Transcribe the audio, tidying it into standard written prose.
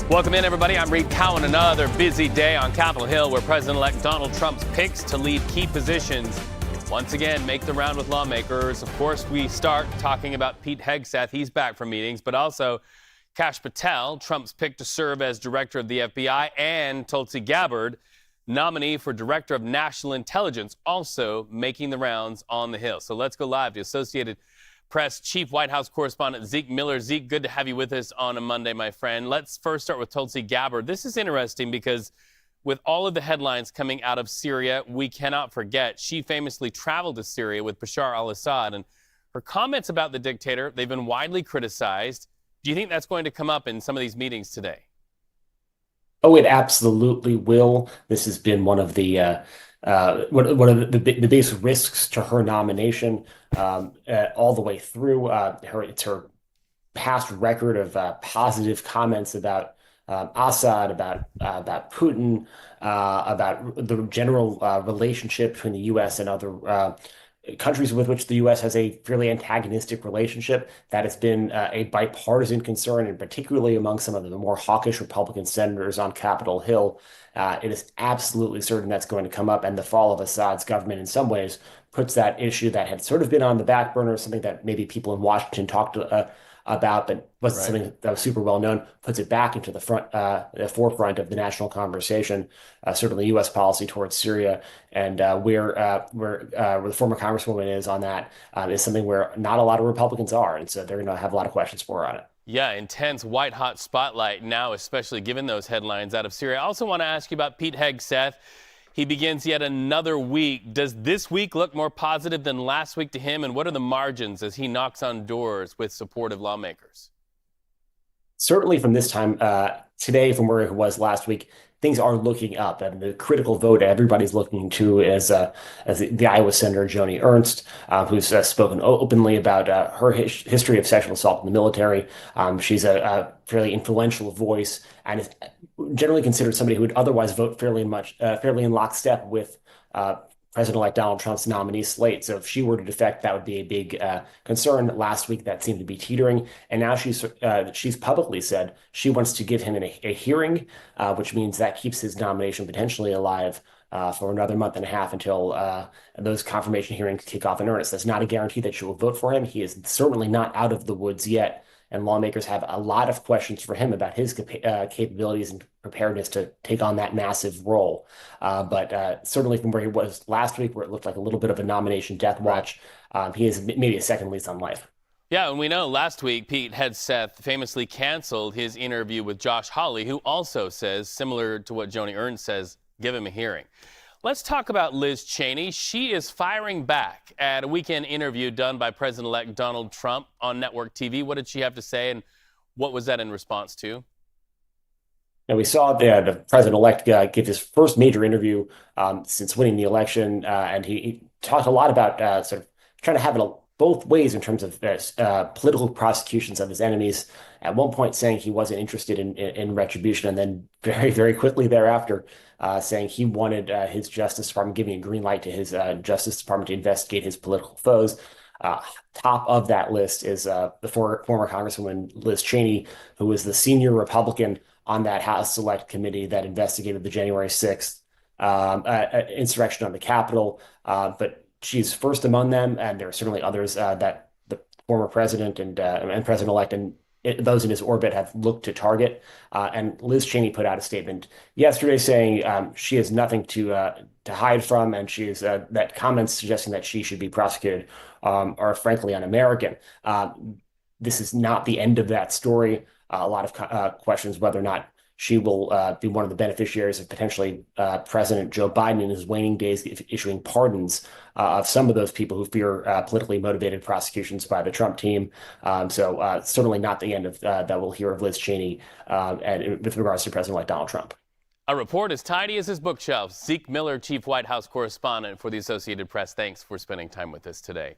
Welcome in, everybody. I'm Reed Cowan. Another busy day on Capitol Hill where President-elect Donald Trump's picks to lead key positions once again make the round with lawmakers. Of course, we start talking about Pete Hegseth. He's back from meetings, but also Kash Patel, Trump's pick to serve as director of the FBI, and Tulsi Gabbard, nominee for director of national intelligence, also making the rounds on the Hill. So let's go live to Associated Press Chief White House correspondent Zeke Miller. Zeke, good to have you with us on a Monday, my friend. Let's first start with Tulsi Gabbard. This is interesting because with all of the headlines coming out of Syria, we cannot forget she famously traveled to Syria with Bashar al-Assad, and her comments about the dictator, they've been widely criticized. Do you think that's going to come up in some of these meetings today? Oh, it absolutely will. This has been one of the the biggest risks to her nomination all the way through. It's her past record of positive comments about Assad, about Putin, about the general relationship between the U.S. and other countries with which the U.S. has a fairly antagonistic relationship. That has been a bipartisan concern, and particularly among some of the more hawkish Republican senators on Capitol Hill. It is absolutely certain that's going to come up, and the fall of Assad's government in some ways puts that issue that had sort of been on the back burner, something that maybe people in Washington talked about, but wasn't something that was super well known, puts it back into the forefront of the national conversation. Certainly, U.S. policy towards Syria and where the former Congresswoman is on that is something where not a lot of Republicans are, and so they're going to have a lot of questions for her on it. Yeah, intense white-hot spotlight now, especially given those headlines out of Syria. I also want to ask you about Pete Hegseth. He begins yet another week. Does this week look more positive than last week to him? And what are the margins as he knocks on doors with supportive lawmakers? Certainly from this time today, from where it was last week, things are looking up. And the critical vote everybody's looking to is the Iowa Senator Joni Ernst, who's spoken openly about her history of sexual assault in the military. She's a fairly influential voice and is generally considered somebody who would otherwise vote fairly in lockstep with President-elect Donald Trump's nominee slate. So if she were to defect, that would be a big concern. Last week, that seemed to be teetering. And now she's publicly said she wants to give him a hearing, which means that keeps his nomination potentially alive for another month and a half until those confirmation hearings kick off in earnest. That's not a guarantee that she will vote for him. He is certainly not out of the woods yet. And lawmakers have a lot of questions for him about his capabilities and preparedness to take on that massive role. But certainly from where he was last week, where it looked like a little bit of a nomination death watch, he is maybe a second lease on life. Yeah, and we know last week Pete Hegseth famously canceled his interview with Josh Hawley, who also says, similar to what Joni Ernst says, give him a hearing. Let's talk about Liz Cheney. She is firing back at a weekend interview done by President-elect Donald Trump on network TV. What did she have to say, and what was that in response to? And we saw the president-elect give his first major interview since winning the election, and he talked a lot about sort of trying to have it both ways in terms of political prosecutions of his enemies. At one point saying he wasn't interested in retribution, and then very, very quickly thereafter saying he wanted his Justice Department, giving a green light to his Justice Department to investigate his political foes. Top of that list is the former Congresswoman Liz Cheney, who was the senior Republican on that House Select Committee that investigated the January 6th insurrection on the Capitol. But she's first among them, and there are certainly others that the former president and president-elect and those in his orbit have looked to target. And Liz Cheney put out a statement yesterday saying she has nothing to hide from, and she is that comments suggesting that she should be prosecuted are frankly un-American. This is not the end of that story. A lot of questions whether or not she will be one of the beneficiaries of potentially President Joe Biden in his waning days issuing pardons of some of those people who fear politically motivated prosecutions by the Trump team. So certainly not the end of that we'll hear of Liz Cheney and with regards to President-elect Donald Trump. A report as tidy as his bookshelf. Zeke Miller, Chief White House correspondent for the Associated Press. Thanks for spending time with us today.